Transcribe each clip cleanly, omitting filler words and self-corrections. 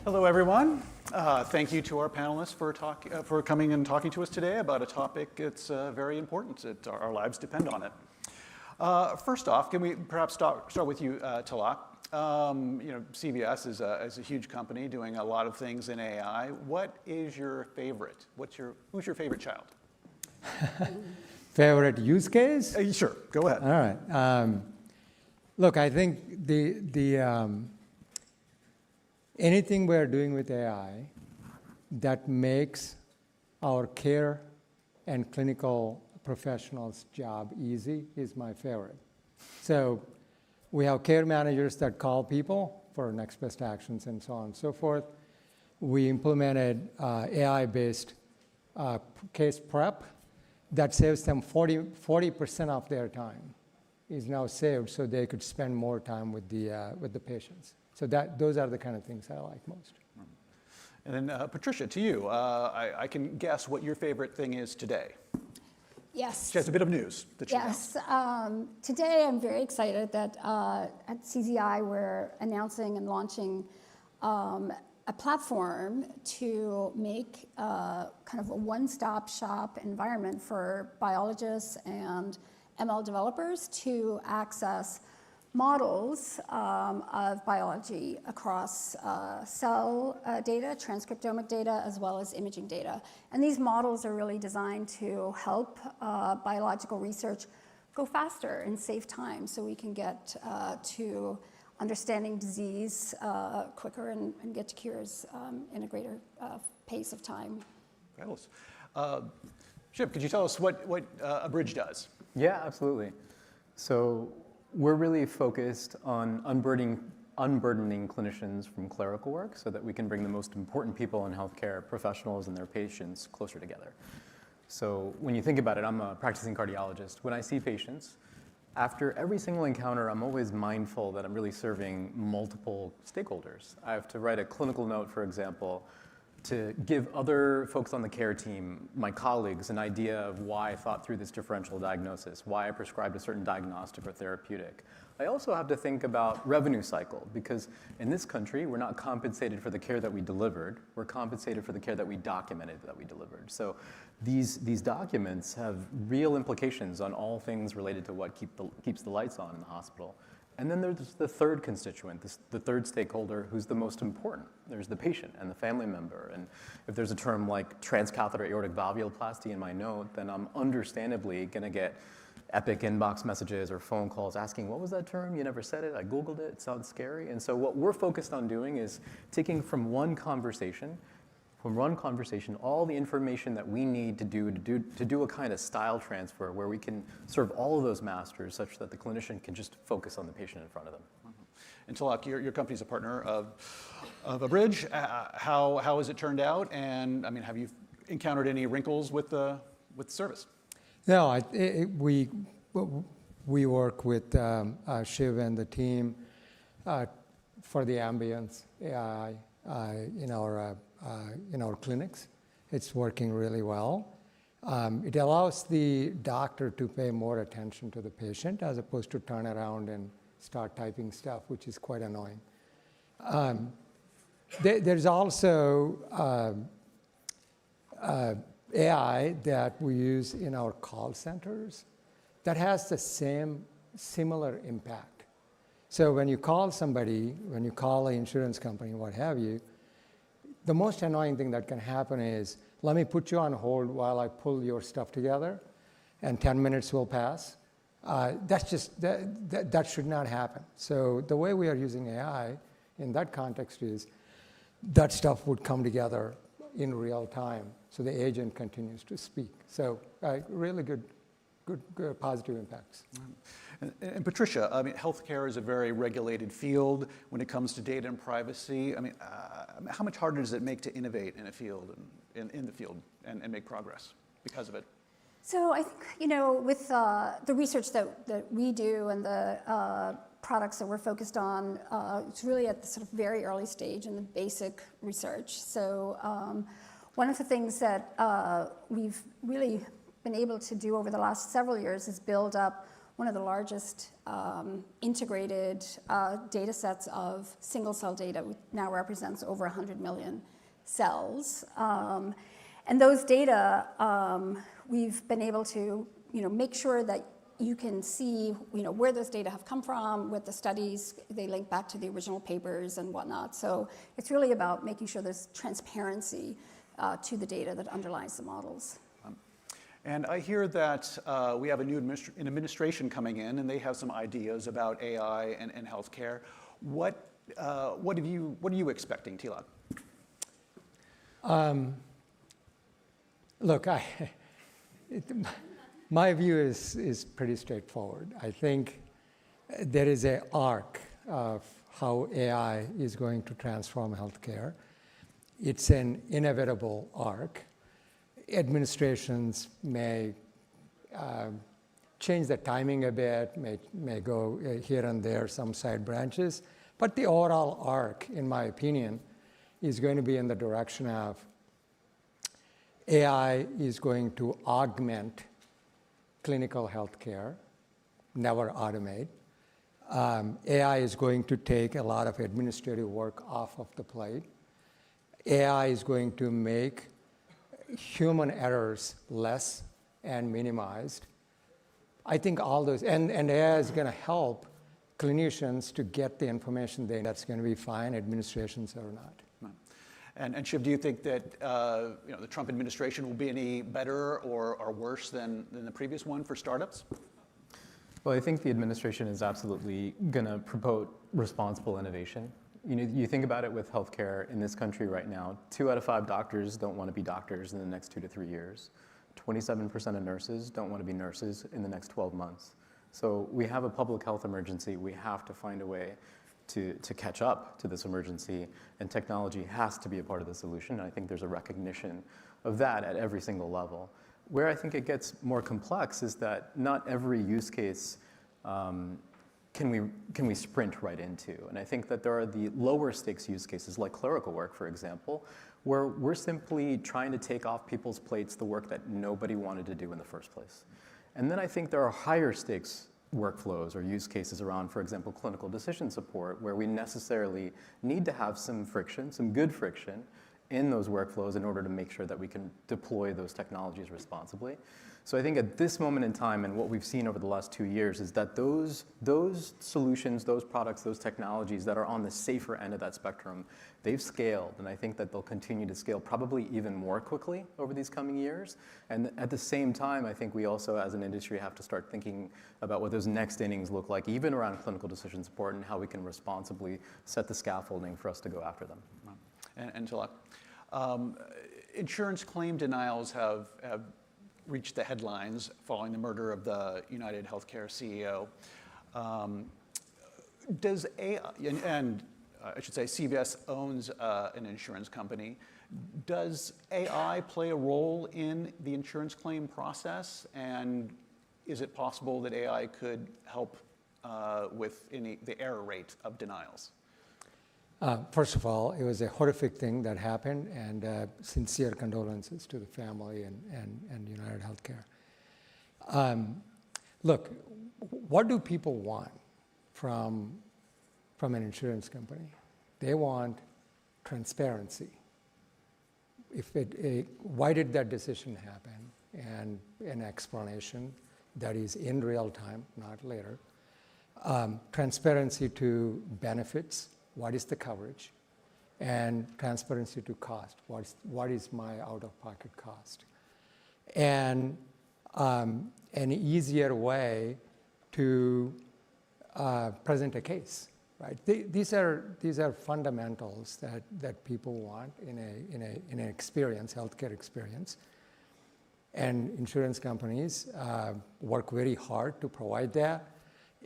Hello, everyone. Thank you to our panelists for coming and talking to us today about a topic that's very important. Our lives depend on it. First off, can we perhaps start with you, Tilak? CBS is a huge company doing a lot of things in AI. What is your favorite? Who's your favorite child? Favorite use case? Sure, go ahead. All right. Look, I think anything we're doing with AI that makes our care and clinical professionals' job easy is my favorite. So we have care managers that call people for next best actions and so on and so forth. We implemented AI-based case prep that saves them 40% of their time is now saved so they could spend more time with the patients. So those are the kind of things I like most. And then Patricia, to you, I can guess what your favorite thing is today. Yes. She has a bit of news that she knows. Yes. Today I'm very excited that at CZI we're announcing and launching a platform to make kind of a one-stop shop environment for biologists and ML developers to access models of biology across cell data, transcriptomic data, as well as imaging data. And these models are really designed to help biological research go faster and save time so we can get to understanding disease quicker and get to cures in a greater pace of time. Fabulous. Shiv, could you tell us what Abridge does? Yeah, absolutely. So we're really focused on unburdening clinicians from clerical work so that we can bring the most important people in healthcare, professionals and their patients, closer together. So when you think about it, I'm a practicing cardiologist. When I see patients, after every single encounter, I'm always mindful that I'm really serving multiple stakeholders. I have to write a clinical note, for example, to give other folks on the care team, my colleagues, an idea of why I thought through this differential diagnosis, why I prescribed a certain diagnostic or therapeutic. I also have to think about revenue cycle, because in this country, we're not compensated for the care that we delivered. We're compensated for the care that we documented that we delivered. So these documents have real implications on all things related to what keeps the lights on in the hospital. And then there's the third constituent, the third stakeholder who's the most important. There's the patient and the family member. And if there's a term like transcatheter aortic valvuloplasty in my note, then I'm understandably going to get epic inbox messages or phone calls asking, what was that term? You never said it. I Googled it. It sounds scary. And so what we're focused on doing is taking from one conversation, all the information that we need to do a kind of style transfer where we can serve all of those masters such that the clinician can just focus on the patient in front of them. And Tilak, your company's a partner of Abridge. How has it turned out? And I mean, have you encountered any wrinkles with the service? No, we work with Shiv and the team for the ambience AI in our clinics. It's working really well. It allows the doctor to pay more attention to the patient as opposed to turn around and start typing stuff, which is quite annoying. There's also AI that we use in our call centers that has the similar impact. So when you call somebody, when you call an insurance company, what have you, the most annoying thing that can happen is, let me put you on hold while I pull your stuff together, and 10 minutes will pass. That should not happen. So the way we are using AI in that context is that stuff would come together in real time, so the agent continues to speak. So really good positive impacts. And Patricia, I mean, healthcare is a very regulated field when it comes to data and privacy. I mean, how much harder does it make to innovate in a field in the field and make progress because of it? So I think, with the research that we do and the products that we're focused on, it's really at the sort of very early stage in the basic research. So one of the things that we've really been able to do over the last several years is build up one of the largest integrated data sets of single cell data. It now represents over 100 million cells. And those data, we've been able to make sure that you can see where those data have come from, with the studies, they link back to the original papers and whatnot. So it's really about making sure there's transparency to the data that underlies the models. And I hear that we have a new administration coming in, and they have some ideas about AI and healthcare. What are you expecting, Tilak? Look, my view is pretty straightforward. I think there is an arc of how AI is going to transform healthcare. It's an inevitable arc. Administrations may change the timing a bit, may go here and there, some side branches, but the overall arc, in my opinion, is going to be in the direction of AI is going to augment clinical healthcare, never automate. AI is going to take a lot of administrative work off of the plate. AI is going to make human errors less and minimized. I think all those, and AI is going to help clinicians to get the information that's going to be fine, administrations or not. And Shiv, do you think that the Trump administration will be any better or worse than the previous one for startups? Well, I think the administration is absolutely going to promote responsible innovation. You think about it with healthcare in this country right now, 2 out of 5 doctors don't want to be doctors in the next 2 to 3 years. 27% of nurses don't want to be nurses in the next 12 months. So we have a public health emergency. We have to find a way to catch up to this emergency, and technology has to be a part of the solution. And I think there's a recognition of that at every single level. Where I think it gets more complex is that not every use case can we sprint right into. And I think that there are the lower stakes use cases, like clerical work, for example, where we're simply trying to take off people's plates the work that nobody wanted to do in the first place. And then I think there are higher stakes workflows or use cases around, for example, clinical decision support, where we necessarily need to have some friction, some good friction in those workflows in order to make sure that we can deploy those technologies responsibly. So I think at this moment in time, and what we've seen over the last 2 years, is that those solutions, those products, those technologies that are on the safer end of that spectrum, they've scaled, and I think that they'll continue to scale probably even more quickly over these coming years. And at the same time, I think we also, as an industry, have to start thinking about what those next innings look like, even around clinical decision support, and how we can responsibly set the scaffolding for us to go after them. And Tilak, insurance claim denials have reached the headlines following the murder of the United Healthcare CEO. Does AI, and I should say CVS owns an insurance company, does AI play a role in the insurance claim process? And is it possible that AI could help with the error rate of denials? First of all, it was a horrific thing that happened, and sincere condolences to the family and United Healthcare. Look, what do people want from an insurance company? They want transparency. Why did that decision happen? And an explanation that is in real time, not later. Transparency to benefits. What is the coverage? And transparency to cost. What is my out-of-pocket cost? And an easier way to present a case, right? These are fundamentals that people want in an experience, healthcare experience. And insurance companies work very hard to provide that.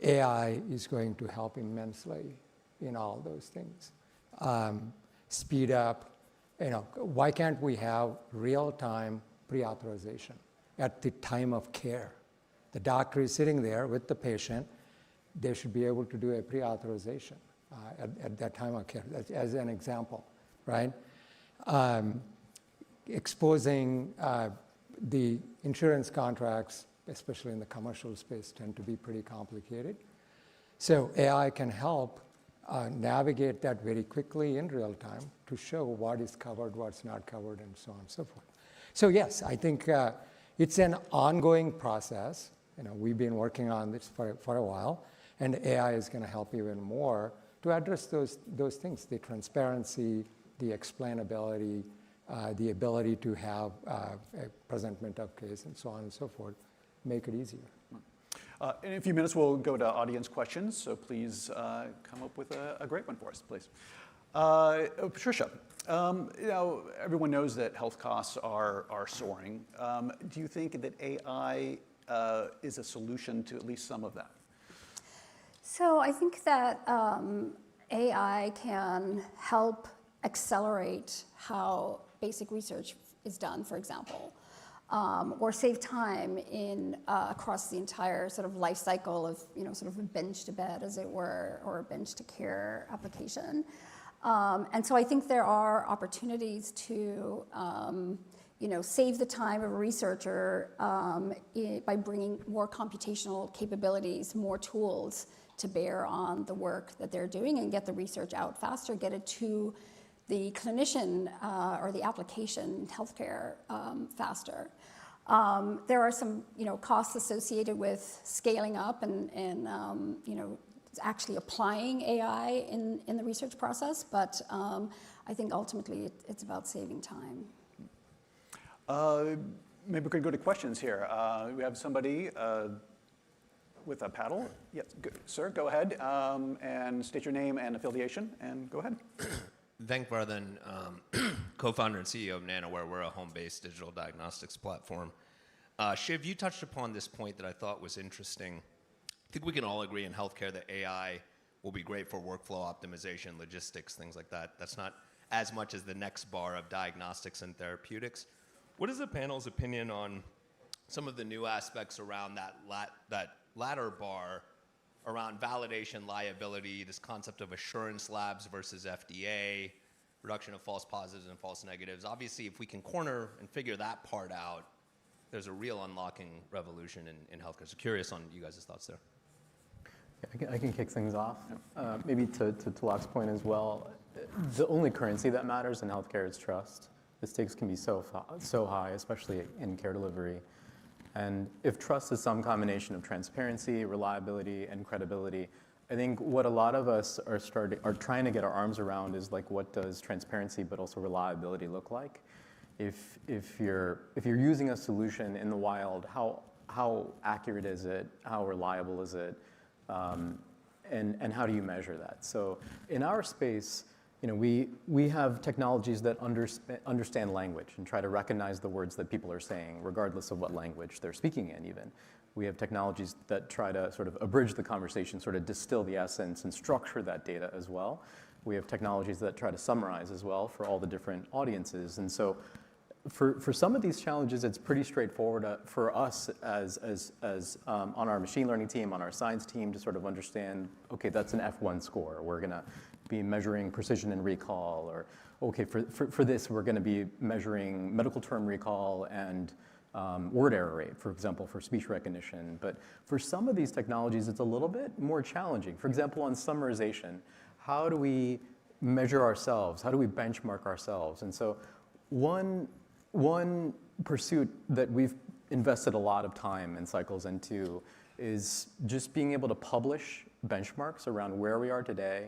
AI is going to help immensely in all those things. Speed up, why can't we have real-time pre-authorization at the time of care? The doctor is sitting there with the patient. They should be able to do a pre-authorization at that time of care, as an example, right? Exposing the insurance contracts especially in the commercial space, tend to be pretty complicated. So AI can help navigate that very quickly in real time to show what is covered, what's not covered, and so on and so forth. So yes, I think it's an ongoing process. We've been working on this for a while, and AI is going to help even more to address those things: the transparency, the explainability, the ability to have a presentment of case, and so on and so forth, make it easier. In a few minutes, we'll go to audience questions, so please come up with a great one for us, please. Patricia, everyone knows that health costs are soaring. Do you think that AI is a solution to at least some of that? So I think that AI can help accelerate how basic research is done, for example. Or save time across the entire sort of life cycle of, sort of a bench to bed, as it were, or a bench to care application. And so I think there are opportunities to, save the time of a researcher by bringing more computational capabilities, more tools to bear on the work that they're doing, and get the research out faster, get it to the clinician or the application in healthcare faster. There are some, costs associated with scaling up and actually applying AI in the research process, but I think ultimately it's about saving time. Maybe we could go to questions here. We have somebody with a paddle. Yes, sir, go ahead and state your name and affiliation, and go ahead. Thank Verne, co-founder and CEO of Nanoware. We're a home-based digital diagnostics platform. Shiv, you touched upon this point that I thought was interesting. I think we can all agree in healthcare that AI will be great for workflow optimization, logistics, things like that. That's not as much as the next bar of diagnostics and therapeutics. What is the panel's opinion on some of the new aspects around that latter bar, around validation, liability, this concept of assurance labs versus FDA, reduction of false positives and false negatives? Obviously, if we can corner and figure that part out, there's a real unlocking revolution in healthcare. So curious on you guys' thoughts there. Yeah, I can kick things off. Maybe to Tilak's point as well, the only currency that matters in healthcare is trust. The stakes can be so high, especially in care delivery. And if trust is some combination of transparency, reliability, and credibility, I think what a lot of us are trying to get our arms around is like, what does transparency but also reliability look like? If you're using a solution in the wild, how accurate is it? How reliable is it? And how do you measure that? So in our space, we have technologies that understand language and try to recognize the words that people are saying, regardless of what language they're speaking in even. We have technologies that try to sort of abridge the conversation, sort of distill the essence and structure that data as well. We have technologies that try to summarize as well for all the different audiences. And so for some of these challenges, it's pretty straightforward for us as on our machine learning team, on our science team, to sort of understand, okay, that's an F1 score. We're going to be measuring precision and recall, or okay, for this, we're going to be measuring medical term recall and word error rate, for example, for speech recognition. But for some of these technologies, it's a little bit more challenging. For example, on summarization, how do we measure ourselves? How do we benchmark ourselves? And so one pursuit that we've invested a lot of time and cycles into is just being able to publish benchmarks around where we are today,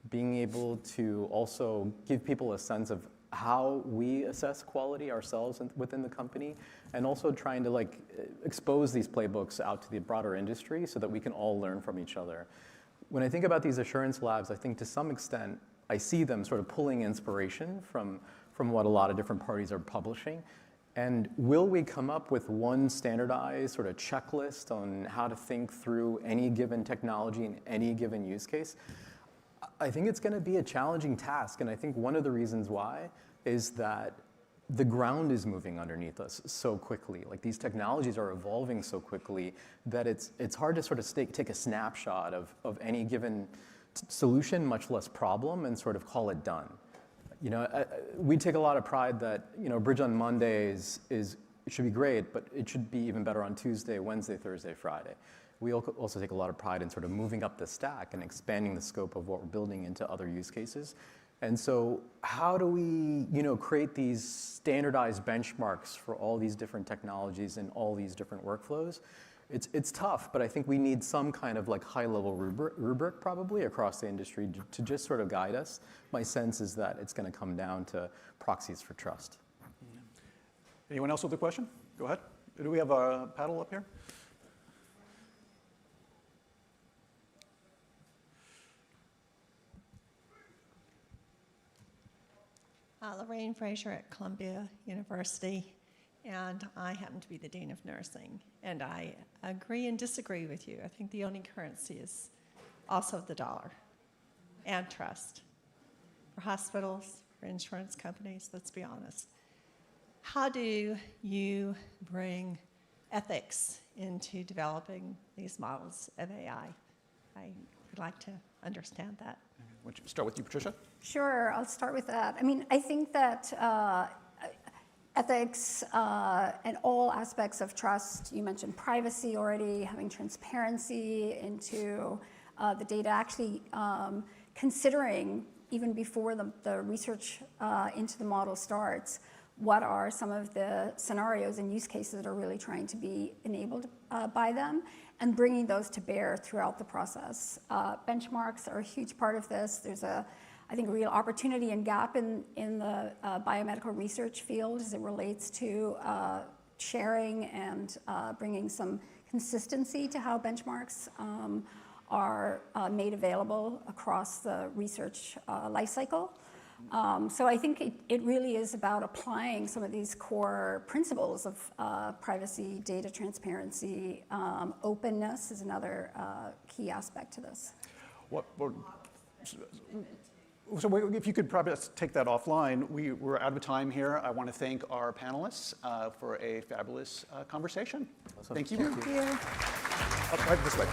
being able to also give people a sense of how we assess quality ourselves within the company, and also trying to expose these playbooks out to the broader industry so that we can all learn from each other. When I think about these assurance labs, I think to some extent I see them sort of pulling inspiration from what a lot of different parties are publishing. And will we come up with one standardized sort of checklist on how to think through any given technology in any given use case? I think it's going to be a challenging task, and I think one of the reasons why is that the ground is moving underneath us so quickly. Like, these technologies are evolving so quickly that it's hard to sort of take a snapshot of any given solution, much less problem, and sort of call it done. We take a lot of pride that Abridge on Mondays is it should be great, but it should be even better on Tuesday, Wednesday, Thursday, Friday. We also take a lot of pride in sort of moving up the stack and expanding the scope of what we're building into other use cases. And so how do we, create these standardized benchmarks for all these different technologies and all these different workflows? It's tough, but I think we need some kind of like high-level rubric probably across the industry to just sort of guide us. My sense is that it's going to come down to proxies for trust. Anyone else with a question? Go ahead. Do we have a paddle up here? Lorraine Fraser at Columbia University, and I happen to be the Dean of Nursing. And I agree and disagree with you. I think the only currency is also the dollar and trust. For hospitals, for insurance companies, let's be honest. How do you bring ethics into developing these models of AI? I would like to understand that. Why don't you start with you, Patricia? Sure, I'll start with that. I mean, I think that ethics and all aspects of trust, you mentioned privacy already, having transparency into the data, actually considering, even before the research into the model starts, what are some of the scenarios and use cases that are really trying to be enabled by them, and bringing those to bear throughout the process. Benchmarks are a huge part of this. There's I think, a real opportunity and gap in the biomedical research field as it relates to sharing and bringing some consistency to how benchmarks are made available across the research lifecycle. So I think it really is about applying some of these core principles of privacy, data transparency. Openness is another key aspect to this. So if you could probably take that offline. We're out of time here. I want to thank our panelists for a fabulous conversation. Awesome. Thank you. Thank you. Right this way.